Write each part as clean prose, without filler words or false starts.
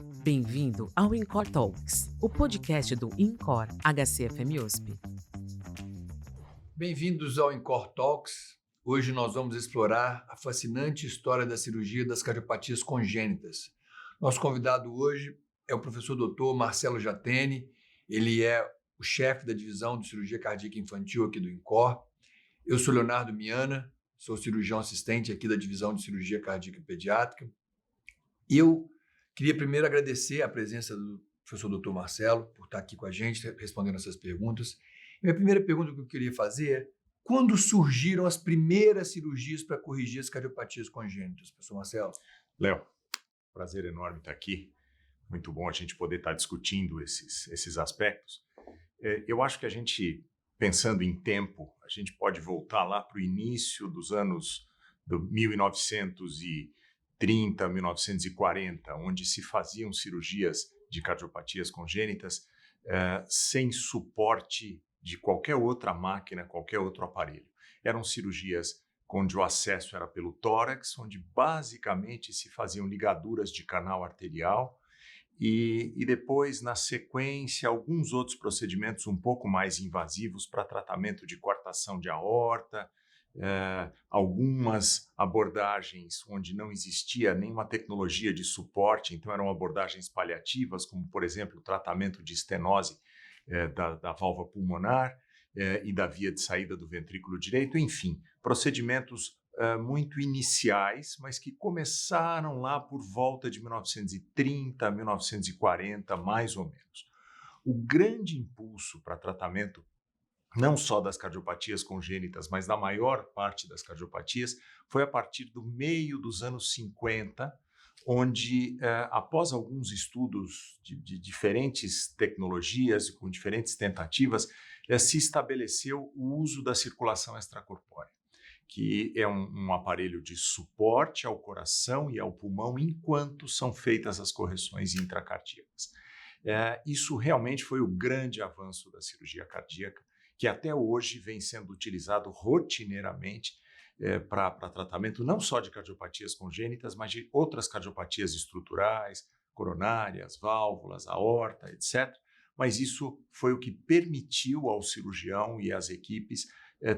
Bem-vindo ao InCore Talks, o podcast do InCore HCFM USP. Bem-vindos ao InCore Talks. Hoje nós vamos explorar a fascinante história da cirurgia das cardiopatias congênitas. Nosso convidado hoje é o professor Dr. Marcelo Jatene. Ele é o chefe da divisão de cirurgia cardíaca infantil aqui do InCore. Eu sou Leonardo Miana, sou cirurgião assistente aqui da divisão de cirurgia cardíaca pediátrica. Eu queria primeiro agradecer a presença do professor Dr. Marcelo por estar aqui com a gente, respondendo essas perguntas. Minha primeira pergunta que eu queria fazer é: quando surgiram as primeiras cirurgias para corrigir as cardiopatias congênitas, professor Marcelo? Léo, prazer enorme estar aqui. Muito bom a gente poder estar discutindo esses aspectos. Eu acho que a gente, pensando em tempo, a gente pode voltar lá para o início dos anos 1930, 1940, onde se faziam cirurgias de cardiopatias congênitas sem suporte de qualquer outra máquina, qualquer outro aparelho. Eram cirurgias onde o acesso era pelo tórax, onde basicamente se faziam ligaduras de canal arterial e depois, na sequência, alguns outros procedimentos um pouco mais invasivos para tratamento de coartação de aorta, algumas abordagens onde não existia nenhuma tecnologia de suporte, então eram abordagens paliativas, como, por exemplo, o tratamento de estenose da válvula pulmonar e da via de saída do ventrículo direito, enfim, procedimentos muito iniciais, mas que começaram lá por volta de 1930, 1940, mais ou menos. O grande impulso para tratamento não só das cardiopatias congênitas, mas da maior parte das cardiopatias, foi a partir do meio dos anos 50, onde, após alguns estudos de diferentes tecnologias e com diferentes tentativas, se estabeleceu o uso da circulação extracorpórea, que é um aparelho de suporte ao coração e ao pulmão enquanto são feitas as correções intracardíacas. Isso realmente foi o grande avanço da cirurgia cardíaca, que até hoje vem sendo utilizado rotineiramente para tratamento não só de cardiopatias congênitas, mas de outras cardiopatias estruturais, coronárias, válvulas, aorta, etc. Mas isso foi o que permitiu ao cirurgião e às equipes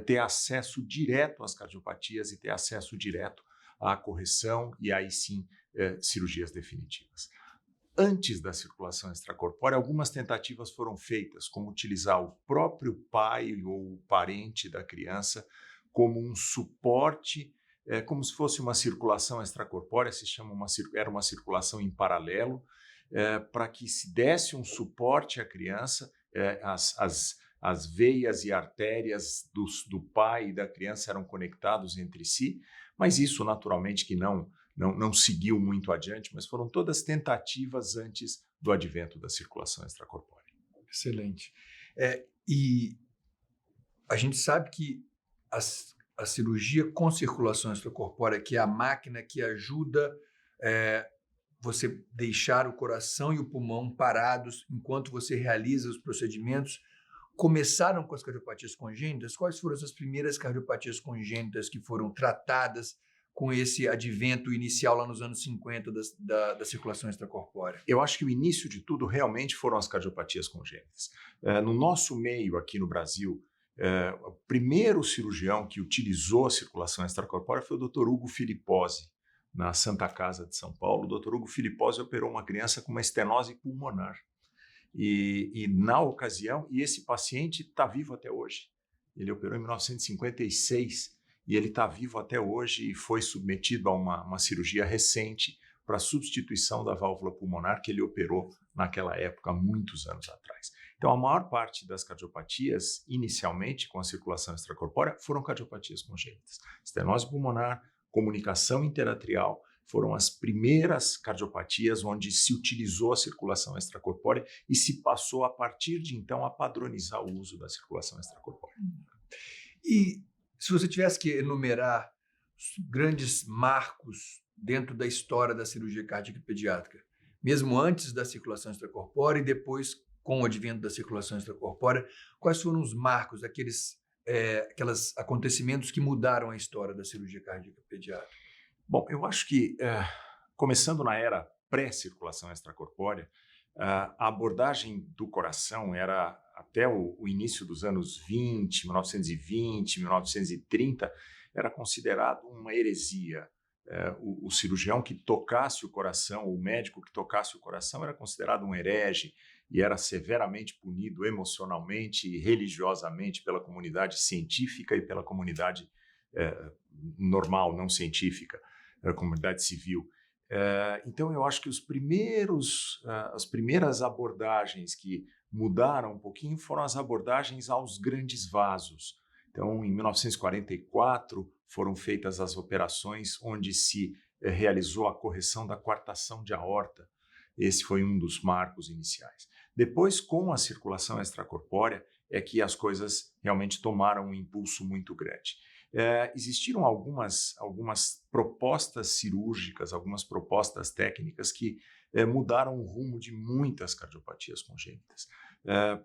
ter acesso direto às cardiopatias e ter acesso direto à correção e aí sim cirurgias definitivas. Antes da circulação extracorpórea, algumas tentativas foram feitas, como utilizar o próprio pai ou o parente da criança como um suporte, como se fosse uma circulação extracorpórea, era uma circulação em paralelo, para que se desse um suporte à criança, as veias e artérias do pai e da criança eram conectados entre si, mas isso naturalmente que não seguiu muito adiante, mas foram todas tentativas antes do advento da circulação extracorpórea. Excelente. E a gente sabe que a cirurgia com circulação extracorpórea, que é a máquina que ajuda você deixar o coração e o pulmão parados enquanto você realiza os procedimentos, começaram com as cardiopatias congênitas. Quais foram as primeiras cardiopatias congênitas que foram tratadas com esse advento inicial lá nos anos 50 da circulação extracorpórea? Eu acho que o início de tudo realmente foram as cardiopatias congênitas. No nosso meio aqui no Brasil, o primeiro cirurgião que utilizou a circulação extracorpórea foi o Dr. Hugo Filipposi, na Santa Casa de São Paulo. O Dr. Hugo Filipposi operou uma criança com uma estenose pulmonar. E na ocasião, e esse paciente está vivo até hoje. Ele operou em 1956 e ele está vivo até hoje e foi submetido a uma cirurgia recente para substituição da válvula pulmonar que ele operou naquela época, muitos anos atrás. Então, a maior parte das cardiopatias, inicialmente com a circulação extracorpórea, foram cardiopatias congênitas. Estenose pulmonar, comunicação interatrial, foram as primeiras cardiopatias onde se utilizou a circulação extracorpórea e se passou, a partir de então, a padronizar o uso da circulação extracorpórea. E se você tivesse que enumerar os grandes marcos dentro da história da cirurgia cardíaca pediátrica, mesmo antes da circulação extracorpórea e depois com o advento da circulação extracorpórea, quais foram os marcos, aqueles acontecimentos que mudaram a história da cirurgia cardíaca pediátrica? Bom, eu acho que, começando na era pré-circulação extracorpórea, a abordagem do coração era, até o início dos anos 20, 1920, 1930, era considerado uma heresia. O cirurgião que tocasse o coração, o médico que tocasse o coração, era considerado um herege e era severamente punido emocionalmente e religiosamente pela comunidade científica e pela comunidade normal, não científica, a comunidade civil. Então, eu acho que as primeiras abordagens que mudaram um pouquinho foram as abordagens aos grandes vasos. Então, em 1944, foram feitas as operações onde se realizou a correção da coartação de aorta. Esse foi um dos marcos iniciais. Depois, com a circulação extracorpórea, é que as coisas realmente tomaram um impulso muito grande. Existiram algumas propostas cirúrgicas, algumas propostas técnicas que mudaram o rumo de muitas cardiopatias congênitas.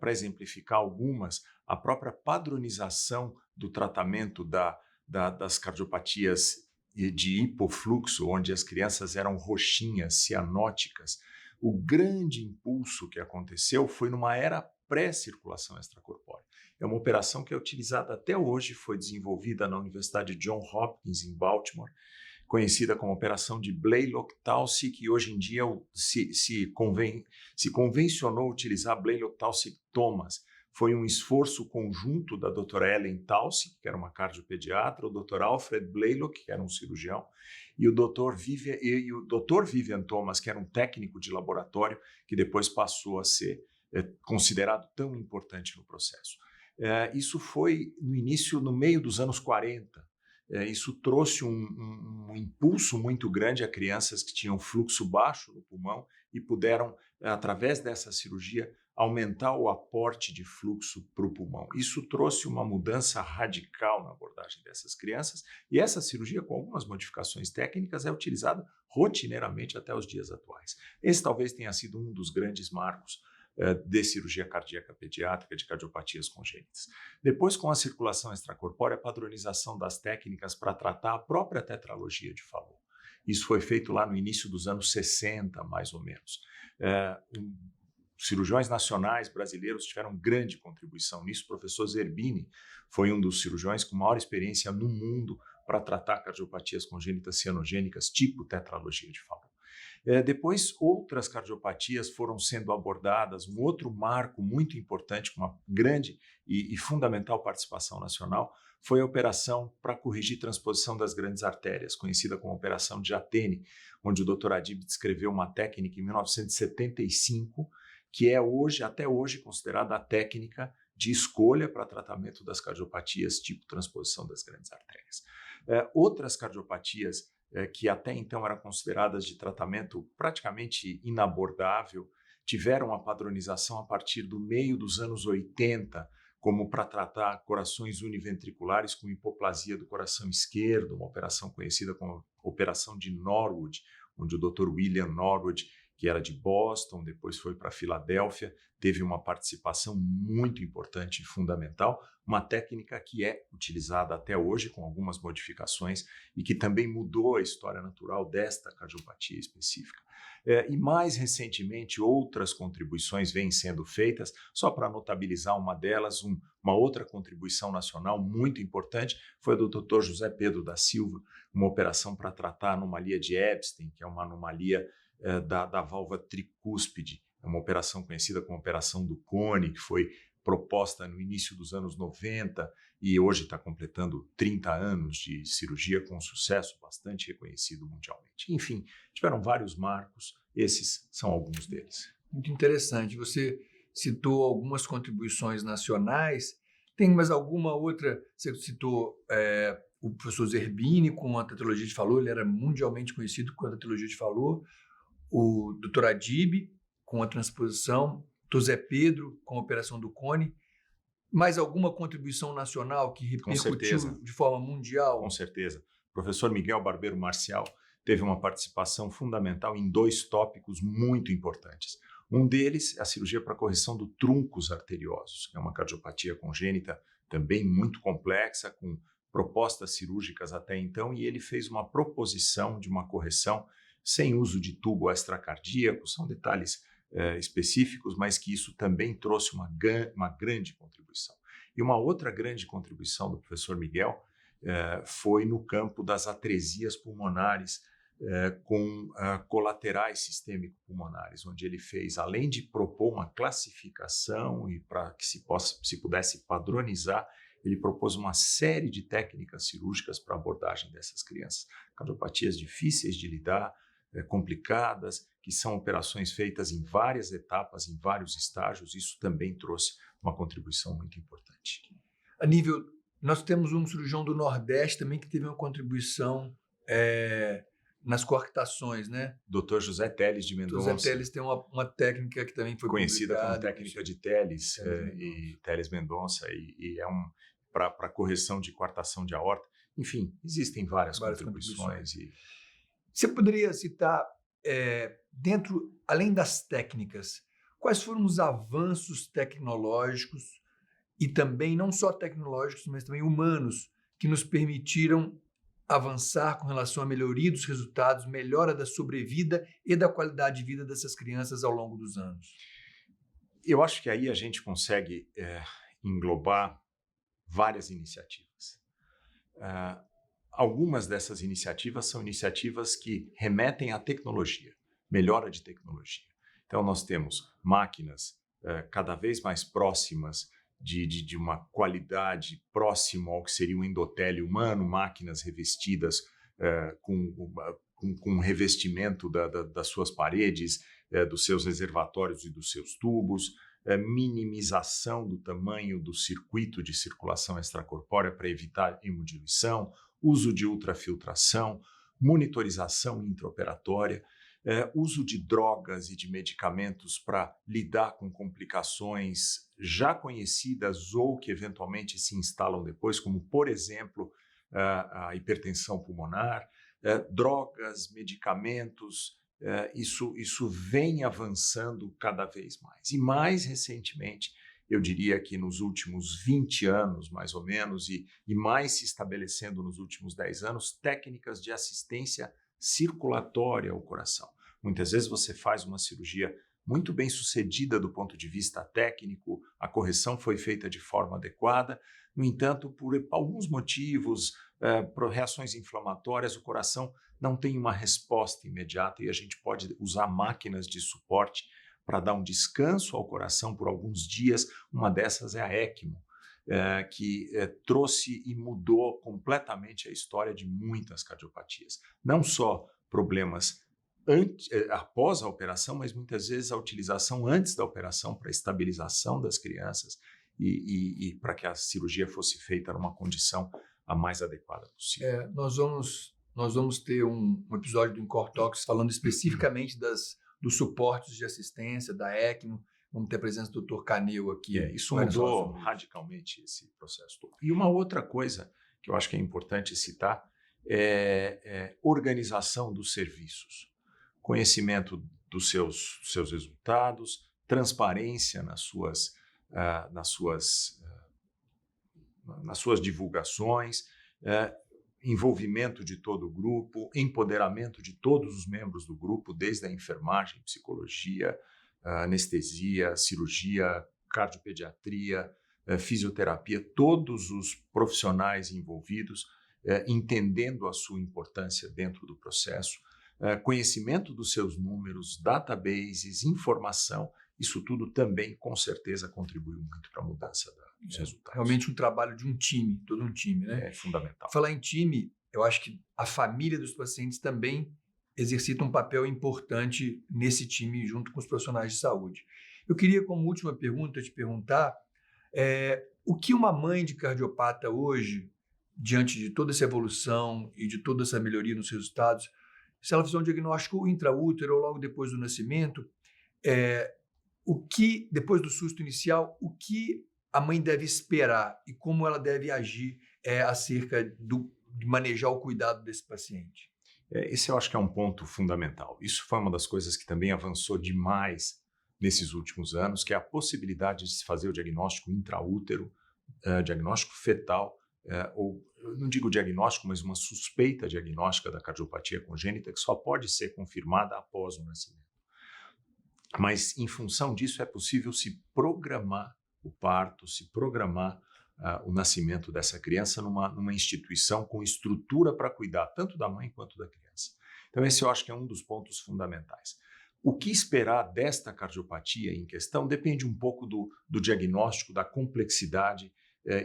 Para exemplificar algumas, a própria padronização do tratamento das cardiopatias de hipofluxo, onde as crianças eram roxinhas, cianóticas. O grande impulso que aconteceu foi numa era pré-circulação extracorpórea. É uma operação que é utilizada até hoje, foi desenvolvida na Universidade Johns Hopkins, em Baltimore, conhecida como operação de Blalock-Taussig, que hoje em dia se convencionou utilizar Blalock-Taussig-Thomas. Foi um esforço conjunto da doutora Ellen Taussig, que era uma cardiopediatra, o Dr. Alfred Blalock, que era um cirurgião, e o Dr. Vivian Thomas, que era um técnico de laboratório, que depois passou a ser considerado tão importante no processo. Isso foi no meio dos anos 40. Isso trouxe um impulso muito grande a crianças que tinham fluxo baixo no pulmão e puderam, através dessa cirurgia, aumentar o aporte de fluxo para o pulmão. Isso trouxe uma mudança radical na abordagem dessas crianças e essa cirurgia, com algumas modificações técnicas, é utilizada rotineiramente até os dias atuais. Esse talvez tenha sido um dos grandes marcos de cirurgia cardíaca pediátrica de cardiopatias congênitas. Depois, com a circulação extracorpórea, a padronização das técnicas para tratar a própria tetralogia de Fallot. Isso foi feito lá no início dos anos 60, mais ou menos. Cirurgiões nacionais brasileiros tiveram grande contribuição nisso. O professor Zerbini foi um dos cirurgiões com maior experiência no mundo para tratar cardiopatias congênitas cianogênicas, tipo tetralogia de Fallot. Depois, outras cardiopatias foram sendo abordadas. Um outro marco muito importante, com uma grande e fundamental participação nacional, foi a operação para corrigir transposição das grandes artérias, conhecida como Operação de Atene, onde o Dr. Adib descreveu uma técnica em 1975, que é até hoje, considerada a técnica de escolha para tratamento das cardiopatias tipo transposição das grandes artérias. Outras cardiopatias que até então eram consideradas de tratamento praticamente inabordável, tiveram a padronização a partir do meio dos anos 80, como para tratar corações univentriculares com hipoplasia do coração esquerdo, uma operação conhecida como Operação de Norwood, onde o Dr. William Norwood, que era de Boston, depois foi para Filadélfia, teve uma participação muito importante e fundamental, uma técnica que é utilizada até hoje com algumas modificações e que também mudou a história natural desta cardiopatia específica. E mais recentemente, outras contribuições vêm sendo feitas, só para notabilizar uma delas, uma outra contribuição nacional muito importante foi a do Dr. José Pedro da Silva, uma operação para tratar a anomalia de Epstein, que é uma anomalia da válvula tricúspide, é uma operação conhecida como Operação do Cone, que foi proposta no início dos anos 90 e hoje está completando 30 anos de cirurgia com sucesso bastante reconhecido mundialmente. Enfim, tiveram vários marcos, esses são alguns deles. Muito interessante. Você citou algumas contribuições nacionais, tem mais alguma outra? Você citou o professor Zerbini com a tetralogia de Fallot, ele era mundialmente conhecido com a tetralogia de Fallot, o Dr. Adib com a transposição, o Zé Pedro com a operação do Cone. Mais alguma contribuição nacional que repercutiu de forma mundial? Com certeza. O professor Miguel Barbeiro Marcial teve uma participação fundamental em dois tópicos muito importantes. Um deles é a cirurgia para correção do truncos arteriosos, que é uma cardiopatia congênita também muito complexa, com propostas cirúrgicas até então, e ele fez uma proposição de uma correção sem uso de tubo extracardíaco, são detalhes específicos, mas que isso também trouxe uma grande contribuição. E uma outra grande contribuição do professor Miguel foi no campo das atresias pulmonares com colaterais sistêmico-pulmonares, onde ele fez, além de propor uma classificação e para que se pudesse padronizar, ele propôs uma série de técnicas cirúrgicas para a abordagem dessas crianças. Cardiopatias difíceis de lidar, complicadas, que são operações feitas em várias etapas, em vários estágios. Isso também trouxe uma contribuição muito importante. A nível, nós temos um cirurgião do Nordeste também que teve uma contribuição nas coarctações, né? Dr. José Teles de Mendonça. José Teles tem uma técnica que também foi conhecida publicada, como técnica de Teles e Teles Mendonça, e é para correção de coartação de aorta. Enfim, existem várias contribuições. Você poderia citar, além das técnicas, quais foram os avanços tecnológicos e também, não só tecnológicos, mas também humanos, que nos permitiram avançar com relação à melhoria dos resultados, melhora da sobrevida e da qualidade de vida dessas crianças ao longo dos anos? Eu acho que aí a gente consegue englobar várias iniciativas. Algumas dessas iniciativas são iniciativas que remetem à tecnologia, melhora de tecnologia. Então, nós temos máquinas cada vez mais próximas de uma qualidade próxima ao que seria um endotélio humano, máquinas revestidas com revestimento das suas paredes, dos seus reservatórios e dos seus tubos, minimização do tamanho do circuito de circulação extracorpórea para evitar hemodiluição, uso de ultrafiltração, monitorização intraoperatória, uso de drogas e de medicamentos para lidar com complicações já conhecidas ou que eventualmente se instalam depois, como, por exemplo, a hipertensão pulmonar, drogas, medicamentos, isso vem avançando cada vez mais. E mais recentemente, eu diria que nos últimos 20 anos, mais ou menos, e mais se estabelecendo nos últimos 10 anos, técnicas de assistência circulatória ao coração. Muitas vezes você faz uma cirurgia muito bem sucedida do ponto de vista técnico, a correção foi feita de forma adequada, no entanto, por alguns motivos, por reações inflamatórias, o coração não tem uma resposta imediata e a gente pode usar máquinas de suporte para dar um descanso ao coração por alguns dias. Uma dessas é a ECMO, que trouxe e mudou completamente a história de muitas cardiopatias. Não só problemas após a operação, mas muitas vezes a utilização antes da operação para estabilização das crianças e para que a cirurgia fosse feita numa condição a mais adequada possível. Nós vamos ter um episódio do INCOR Talks falando especificamente dos suportes de assistência, da ECMO. Vamos ter a presença do Dr. Caneu aqui. Isso mudou radicalmente esse processo todo. E uma outra coisa que eu acho que é importante citar é organização dos serviços. Conhecimento dos seus resultados, transparência nas suas divulgações, envolvimento de todo o grupo, empoderamento de todos os membros do grupo, desde a enfermagem, psicologia, anestesia, cirurgia, cardiopediatria, fisioterapia, todos os profissionais envolvidos, entendendo a sua importância dentro do processo, conhecimento dos seus números, databases, informação, isso tudo também, com certeza, contribuiu muito para a mudança dos resultados. Realmente um trabalho de um time, todo um time, né? É fundamental. Falar em time, eu acho que a família dos pacientes também exercita um papel importante nesse time, junto com os profissionais de saúde. Eu queria, como última pergunta, te perguntar o que uma mãe de cardiopata hoje, diante de toda essa evolução e de toda essa melhoria nos resultados, se ela fizer um diagnóstico intraútero ou logo depois do nascimento, depois do susto inicial, o que a mãe deve esperar e como ela deve agir acerca de manejar o cuidado desse paciente? Esse eu acho que é um ponto fundamental. Isso foi uma das coisas que também avançou demais nesses últimos anos, que é a possibilidade de se fazer o diagnóstico intraútero, diagnóstico fetal ou eu não digo diagnóstico, mas uma suspeita diagnóstica da cardiopatia congênita que só pode ser confirmada após o nascimento. Mas, em função disso, é possível se programar o parto, se programar o nascimento dessa criança numa instituição com estrutura para cuidar tanto da mãe quanto da criança. Então, esse eu acho que é um dos pontos fundamentais. O que esperar desta cardiopatia em questão depende um pouco do diagnóstico, da complexidade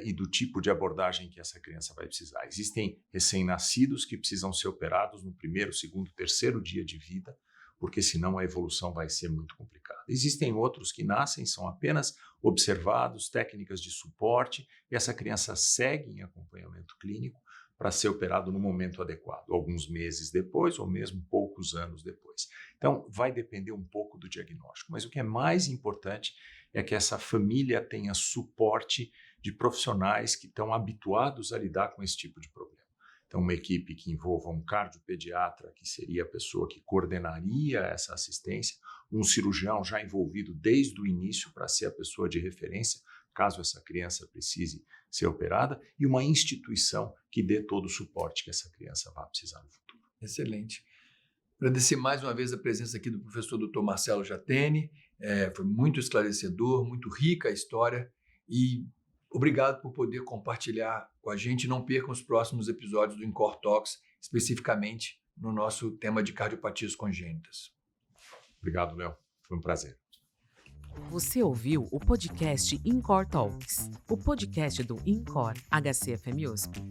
e do tipo de abordagem que essa criança vai precisar. Existem recém-nascidos que precisam ser operados no primeiro, segundo, terceiro dia de vida, porque senão a evolução vai ser muito complicada. Existem outros que nascem, são apenas observados, técnicas de suporte, e essa criança segue em acompanhamento clínico para ser operado no momento adequado, alguns meses depois ou mesmo poucos anos depois. Então, vai depender um pouco do diagnóstico, mas o que é mais importante é que essa família tenha suporte de profissionais que estão habituados a lidar com esse tipo de problema. Então, uma equipe que envolva um cardiopediatra, que seria a pessoa que coordenaria essa assistência, um cirurgião já envolvido desde o início para ser a pessoa de referência, caso essa criança precise ser operada, e uma instituição que dê todo o suporte que essa criança vai precisar no futuro. Excelente. Agradecer mais uma vez a presença aqui do professor Dr. Marcelo Jatene. Foi muito esclarecedor, muito rica a história e obrigado por poder compartilhar com a gente. Não percam os próximos episódios do INCOR Talks, especificamente no nosso tema de cardiopatias congênitas. Obrigado, Léo. Foi um prazer. Você ouviu o podcast INCOR Talks, o podcast do INCOR HCFM USP.